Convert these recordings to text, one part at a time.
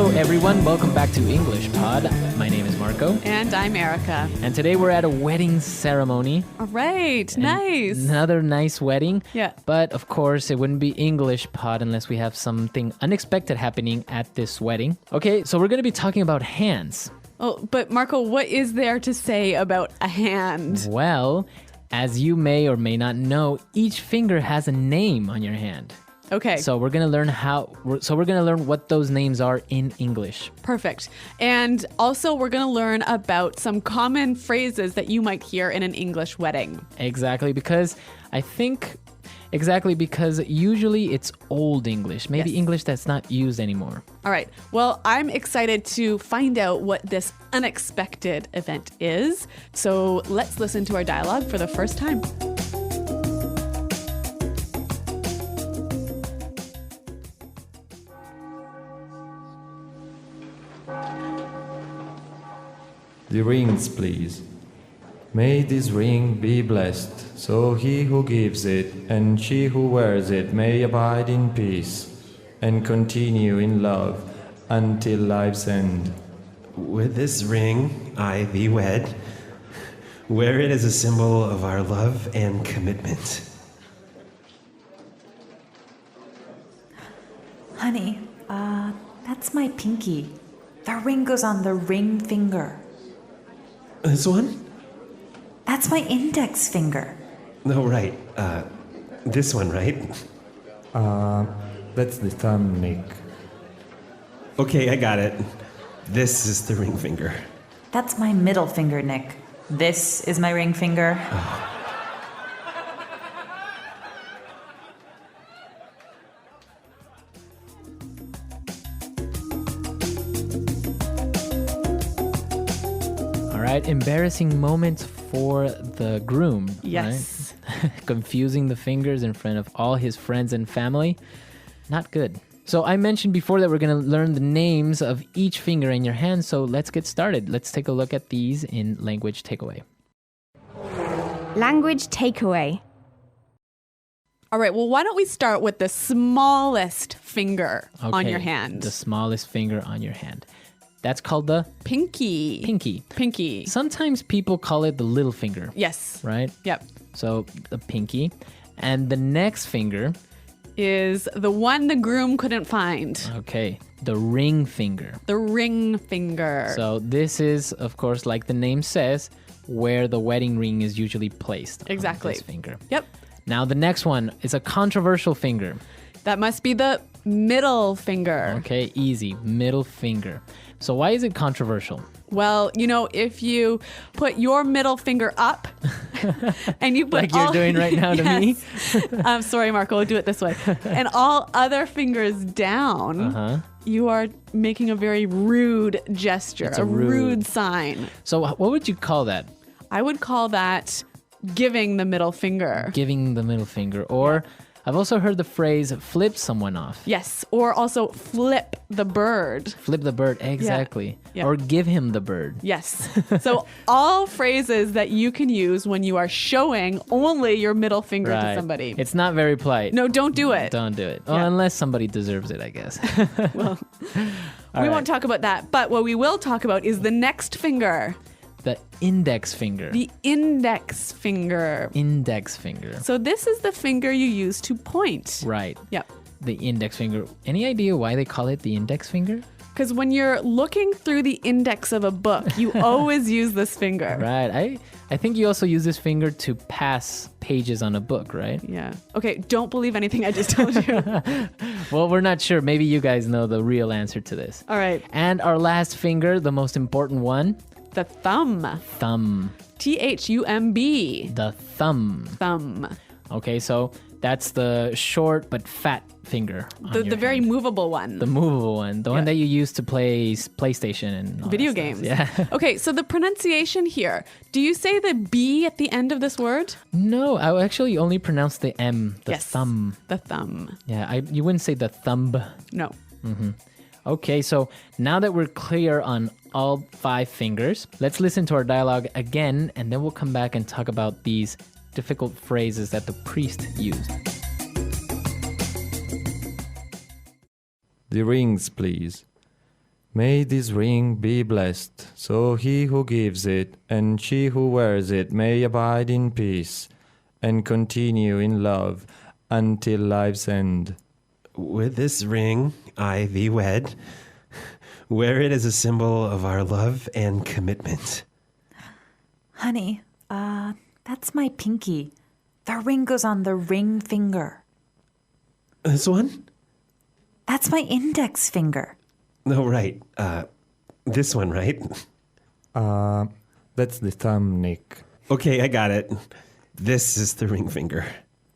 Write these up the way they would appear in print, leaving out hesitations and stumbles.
Hello everyone, welcome back to EnglishPod. My name is Marco. And I'm Erica. And today we're at a wedding ceremony. All right, nice. Another nice wedding. Yeah. But of course, it wouldn't be EnglishPod unless we have something unexpected happening at this wedding. Okay, so we're going to be talking about hands. Oh, but Marco, what is there to say about a hand? Well, as you may or may not know, each finger has a name on your hand. Okay. So we're going to learn what those names are in English. Perfect. And also we're going to learn about some common phrases that you might hear in an English wedding. Exactly, because usually it's old English, maybe Yes. English that's not used anymore. All right. Well, I'm excited to find out what this unexpected event is. So let's listen to our dialogue for the first time. The rings, please. May this ring be blessed, so he who gives it and she who wears it may abide in peace and continue in love until life's end. With this ring, I thee wed. Wear it as a symbol of our love and commitment. Honey, that's my pinky. The ring goes on the ring finger. This one? That's my index finger. No, right. This one, right? That's the thumb, Nick. Okay, I got it. This is the ring finger. That's my middle finger, Nick. This is my ring finger. All right, embarrassing moment for the groom. Yes. Right? Confusing the fingers in front of all his friends and family. Not good. So I mentioned before that we're going to learn the names of each finger in your hand, so let's get started. Let's take a look at these in Language Takeaway. Language takeaway. All right. Well, why don't we start with the smallest finger on Okay, your hand? The smallest finger on your hand. That's called the Pinky. pinky. Sometimes people call it the little finger. Yes. Right? Yep. So the pinky. And the next finger, Is the one the groom couldn't find. okay, the ring finger. The ring finger. So this is, of course, like the name says, where the wedding ring is usually placed. Exactly. On this finger. Yep. Now the next one is a controversial finger. That must be the middle finger. Okay, easy. Middle finger. So why is it controversial? Well, if you put your middle finger up and you put Like you're doing right now to me? I'm sorry, Marco, I'll do it this way. And all other fingers down, you are making a very rude gesture, It's a a rude sign. So what would you call that? I would call that giving the middle finger. Giving the middle finger. Or I've also heard the phrase flip someone off. Yes, or also flip the bird. Flip the bird, exactly. Yeah. Or give him the bird. Yes. So all phrases that you can use when you are showing only your middle finger to somebody. It's not very polite. No, don't do it. Don't do it. Well, Yeah. unless somebody deserves it, I guess. Well, All we right. won't talk about that. But what we will talk about is the next finger, The index finger. the index finger. Index finger. So this is the finger you use to point. Right. Yep. The index finger. Any idea why they call it the index finger? Because when you're looking through the index of a book, you always use this finger. Right. I think you also use this finger to pass pages on a book, right? Yeah. Okay, don't believe anything I just told you. Well, we're not sure. Maybe you guys know the real answer to this. All right. And our last finger, the most important one, The thumb. thumb. T-H-U-M-B. The thumb. Thumb. Okay, so that's the short but fat finger. On The your very hand. movable one. The movable one. The one Yeah. that you use to play PlayStation and all Video that stuff. games. Yeah. Okay, so the pronunciation here. Do you say the B at the end of this word? No, I actually only pronounce the M, the Yes. thumb. The thumb. Yeah, you wouldn't say the thumb. No. Okay, so now that we're clear on all 5 fingers, let's listen to our dialogue again, and then we'll come back and talk about these difficult phrases that the priest used. The rings, please. May this ring be blessed, so he who gives it and she who wears it may abide in peace and continue in love until life's end. With this ring, I thee wed. Wear it as a symbol of our love and commitment. Honey, that's my pinky. The ring goes on the ring finger. This one? That's my index finger. No, right. This one, right? That's the thumb, Nick. Okay, I got it. This is the ring finger.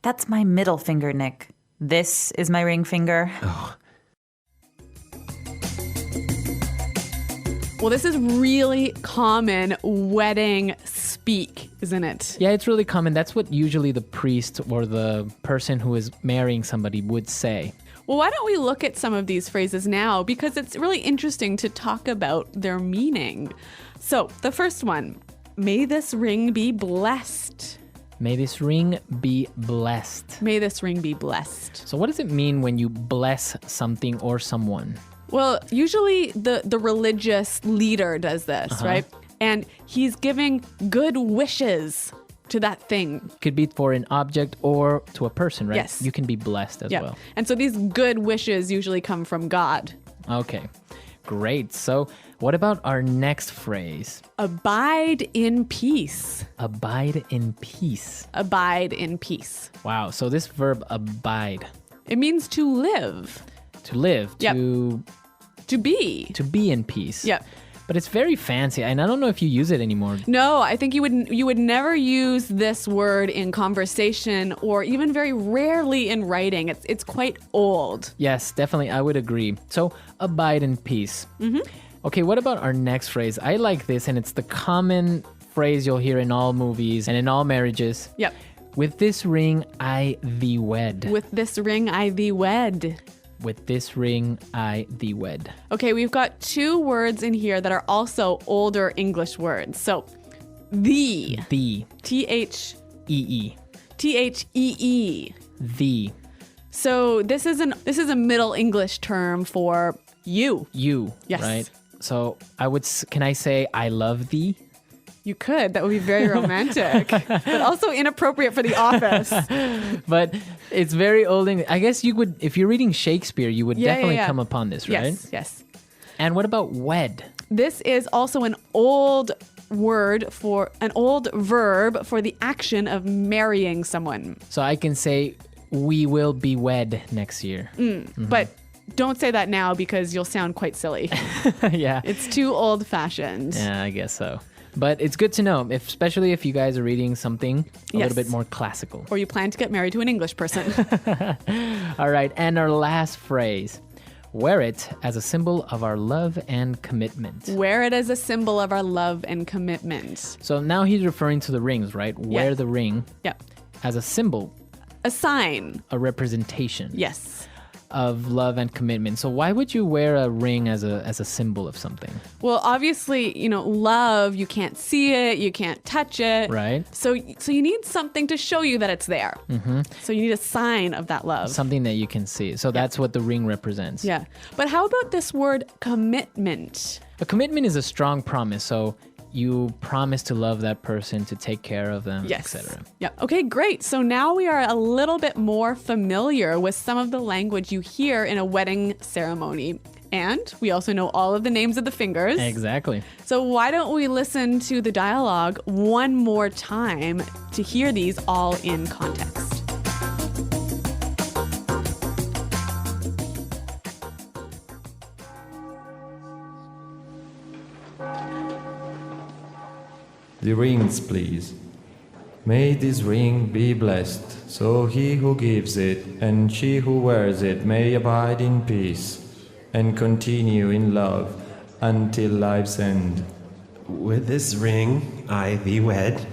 That's my middle finger, Nick. This is my ring finger. Well, this is really common wedding speak, isn't it? Yeah, it's really common. That's what usually the priest or the person who is marrying somebody would say. Well, why don't we look at some of these phrases now? Because it's really interesting to talk about their meaning. So, the first one, may this ring be blessed. May this ring be blessed. May this ring be blessed. So what does it mean when you bless something or someone? Well, usually the religious leader does this, right? And he's giving good wishes to that thing. Could be for an object or to a person, right? Yes. You can be blessed as well. And so these good wishes usually come from God. Okay, great. So what about our next phrase? Abide in peace. Abide in peace. Abide in peace. Wow. So this verb abide, It means to live, to live, Yep. to be. be in peace. Yep. But it's very fancy, and I don't know if you use it anymore. No, I think you would never use this word in conversation or even very rarely in writing. It's quite old. Yes, definitely. I would agree. So abide in peace. Okay, what about our next phrase? I like this, and it's the common phrase you'll hear in all movies and in all marriages. Yep. With this ring, I thee wed. With this ring I thee wed. With this ring, I thee wed. Okay, we've got two words in here that are also older English words. So, thee. Thee. T-H-E-E. E-E. Thee. So this is a Middle English term for you. You. Yes. Right? So can I say I love thee? You could. That would be very romantic, but also inappropriate for the office. But it's very old English. I guess you would, if you're reading Shakespeare, you would definitely come upon this, right? Yes, yes. And what about wed? This is also an old verb for the action of marrying someone. So I can say we will be wed next year. But don't say that now because you'll sound quite silly. Yeah. It's too old-fashioned. Yeah, I guess so. But it's good to know, especially if you guys are reading something a little bit more classical. Or you plan to get married to an English person. All right, and our last phrase. Wear it as a symbol of our love and commitment. Wear it as a symbol of our love and commitment. So now he's referring to the rings, right? Wear the ring Yep. as a symbol, A sign. a representation Yes. of love and commitment. So why would you wear a ring as a symbol of something? Well, obviously, love, you can't see it, you can't touch it. Right. So you need something to show you that it's there. Mm-hmm. So you need a sign of that love. Something that you can see. So that's what the ring represents. Yeah. But how about this word commitment? A commitment is a strong promise. So you promise to love that person, to take care of them, Yes. etc. Yeah. Okay, great. So now we are a little bit more familiar with some of the language you hear in a wedding ceremony. And we also know all of the names of the fingers. Exactly. So why don't we listen to the dialogue one more time to hear these all in context? The rings, please. May this ring be blessed, so he who gives it and she who wears it may abide in peace and continue in love until life's end. With this ring, I thee wed.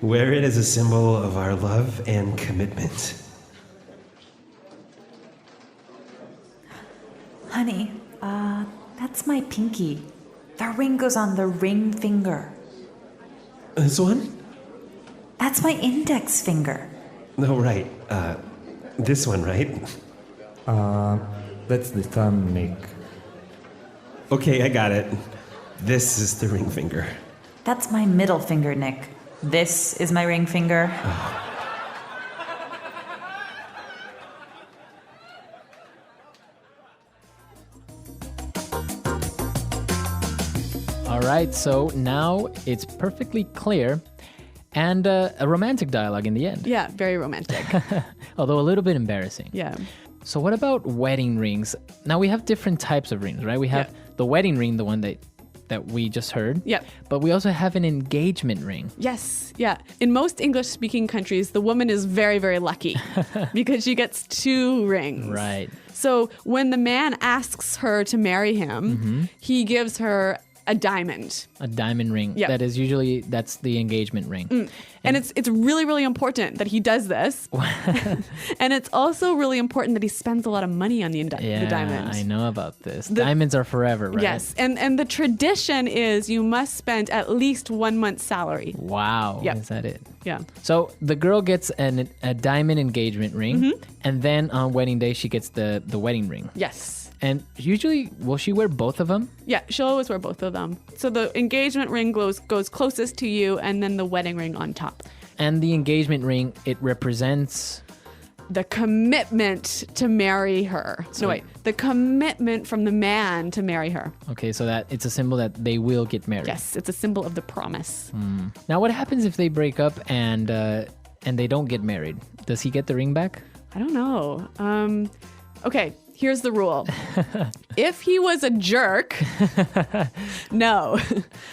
Wear it as a symbol of our love and commitment. Honey, that's my pinky. The ring goes on the ring finger. This one? That's my index finger. No, right. This one, right? That's the thumb, Nick. Okay, I got it. This is the ring finger. That's my middle finger, Nick. This is my ring finger. All right, so now it's perfectly clear and a romantic dialogue in the end, Yeah, very romantic. although a little bit embarrassing. Yeah. So what about wedding rings? Now we have different types of rings, right? We have the wedding ring, the one that we just heard. Yep. But we also have an engagement ring. Yes. Yeah. In most English-speaking countries, the woman is very, very lucky because she gets 2 rings. Right. So when the man asks her to marry him, he gives her a diamond. A diamond ring. Yep. That's the engagement ring. And it's really, really important that he does this. And it's also really important that he spends a lot of money on the diamond. I know about this. Diamonds are forever, right? Yes. And the tradition is you must spend at least 1 month's salary. Wow. Yep. Is that it? Yeah. So the girl gets a diamond engagement ring, and then on wedding day she gets the wedding ring. Yes. And usually, will she wear both of them? Yeah, she'll always wear both of them. So the engagement ring goes closest to you, and then the wedding ring on top. And the engagement ring, it represents... The commitment to marry her. The commitment from the man to marry her. Okay, so that it's a symbol that they will get married. Yes, it's a symbol of the promise. Now, what happens if they break up and they don't get married? Does he get the ring back? I don't know. Okay, here's the rule. If he was a jerk, no.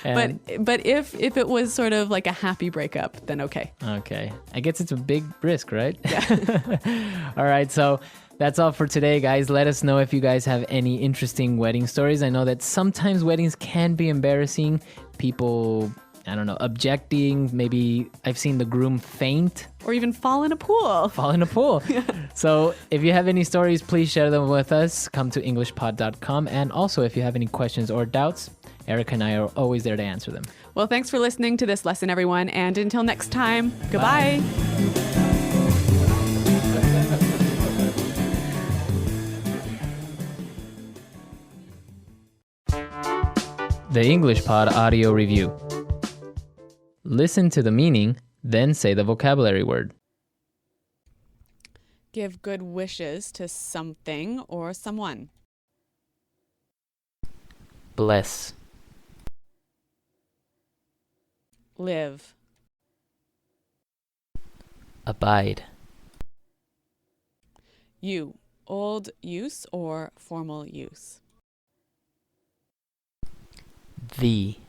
But if it was sort of like a happy breakup, then okay. Okay. I guess it's a big risk, right? Yeah. All right, so that's all for today, guys. Let us know if you guys have any interesting wedding stories. I know that sometimes weddings can be embarrassing. People, I don't know, objecting. Maybe I've seen the groom faint. Or even fall in a pool. Fall in a pool. So if you have any stories, please share them with us. Come to EnglishPod.com. And also, if you have any questions or doubts, Erica and I are always there to answer them. Well, thanks for listening to this lesson, everyone. And until next time, goodbye. The EnglishPod audio review. Listen to the meaning, then say the vocabulary word. Give good wishes to something or someone. Bless. Live. Abide. You. Old use or formal use. Thee.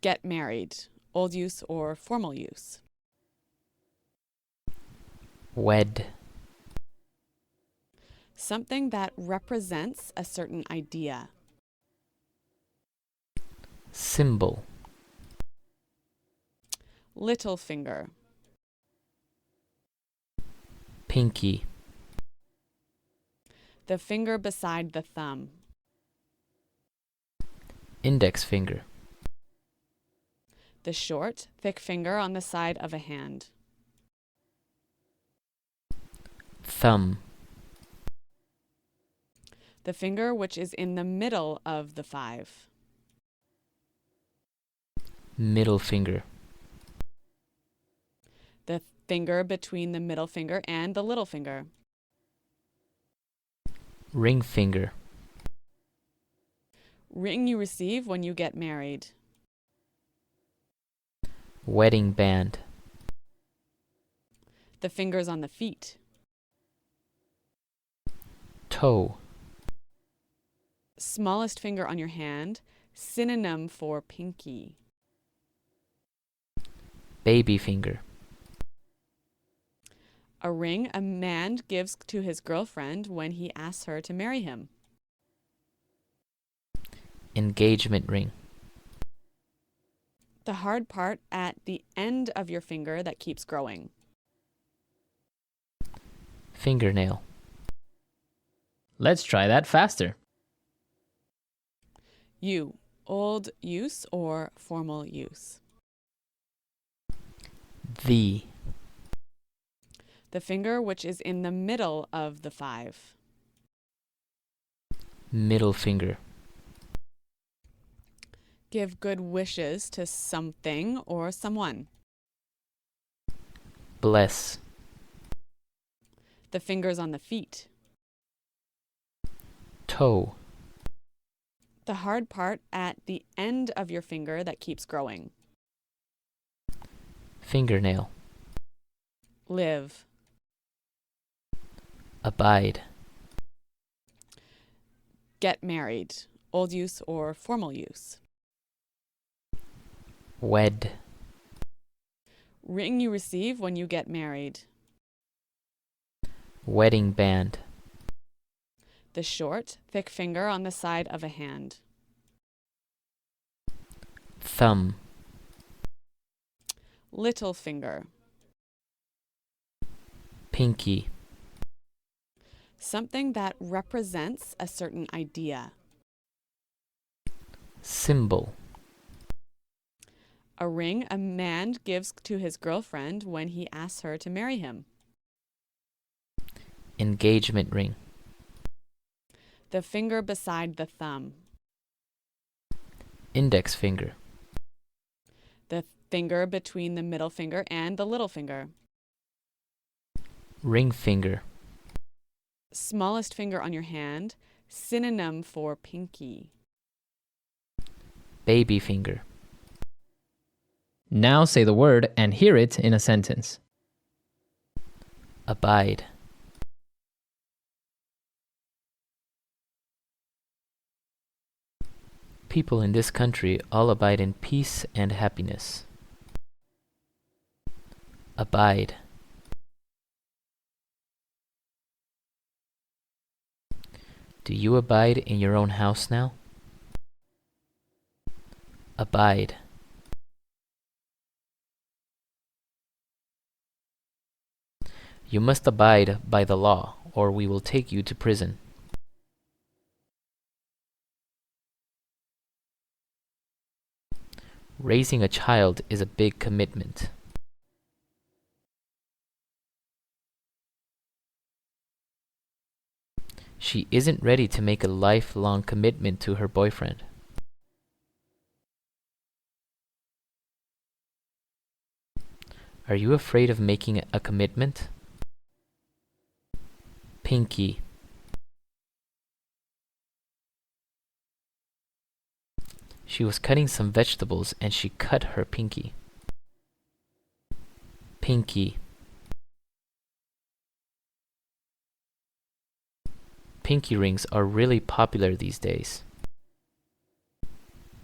Get married. Old use or formal use. Wed. Something that represents a certain idea. Symbol. Little finger. Pinky. The finger beside the thumb. Index finger. The short, thick finger on the side of a hand. Thumb. The finger which is in the middle of the 5. Middle finger. The finger between the middle finger and the little finger. Ring finger. Ring you receive when you get married. Wedding band. The fingers on the feet. Toe. Smallest finger on your hand, synonym for pinky. Baby finger. A ring a man gives to his girlfriend when he asks her to marry him. Engagement ring. The hard part at the end of your finger that keeps growing. Fingernail. Let's try that faster. You. Old use or formal use. Thee. The finger which is in the middle of the 5. Middle finger. Give good wishes to something or someone. Bless. The fingers on the feet. Toe. The hard part at the end of your finger that keeps growing. Fingernail. Live. Abide. Get married. Old use or formal use. Wed. Ring you receive when you get married. Wedding band. The short, thick finger on the side of a hand. Thumb. Little finger. Pinky. Something that represents a certain idea. Symbol. A ring a man gives to his girlfriend when he asks her to marry him. Engagement ring. The finger beside the thumb. Index finger. The finger between the middle finger and the little finger. Ring finger. Smallest finger on your hand, synonym for pinky. Baby finger. Now say the word and hear it in a sentence. Abide. People in this country all abide in peace and happiness. Abide. Do you abide in your own house now? Abide. You must abide by the law, or we will take you to prison. Raising a child is a big commitment. She isn't ready to make a lifelong commitment to her boyfriend. Are you afraid of making a commitment? Pinky. She was cutting some vegetables and she cut her pinky. Pinky. Pinky rings are really popular these days.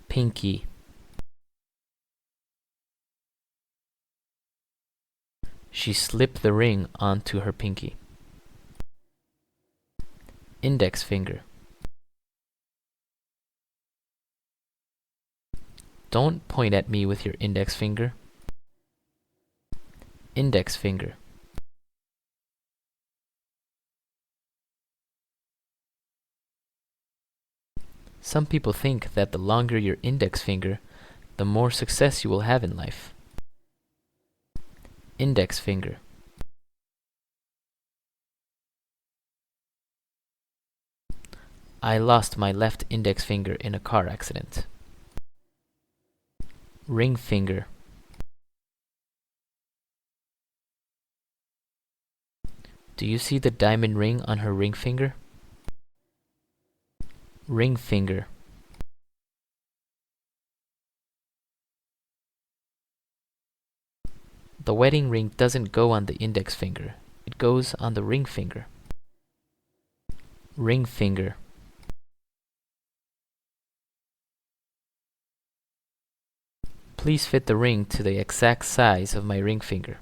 Pinky. She slipped the ring onto her pinky. Index finger. Don't point at me with your index finger. Index finger. Some people think that the longer your index finger, the more success you will have in life. Index finger. I lost my left index finger in a car accident. Ring finger. Do you see the diamond ring on her ring finger? Ring finger. The wedding ring doesn't go on the index finger. It goes on the ring finger. Ring finger. Please fit the ring to the exact size of my ring finger.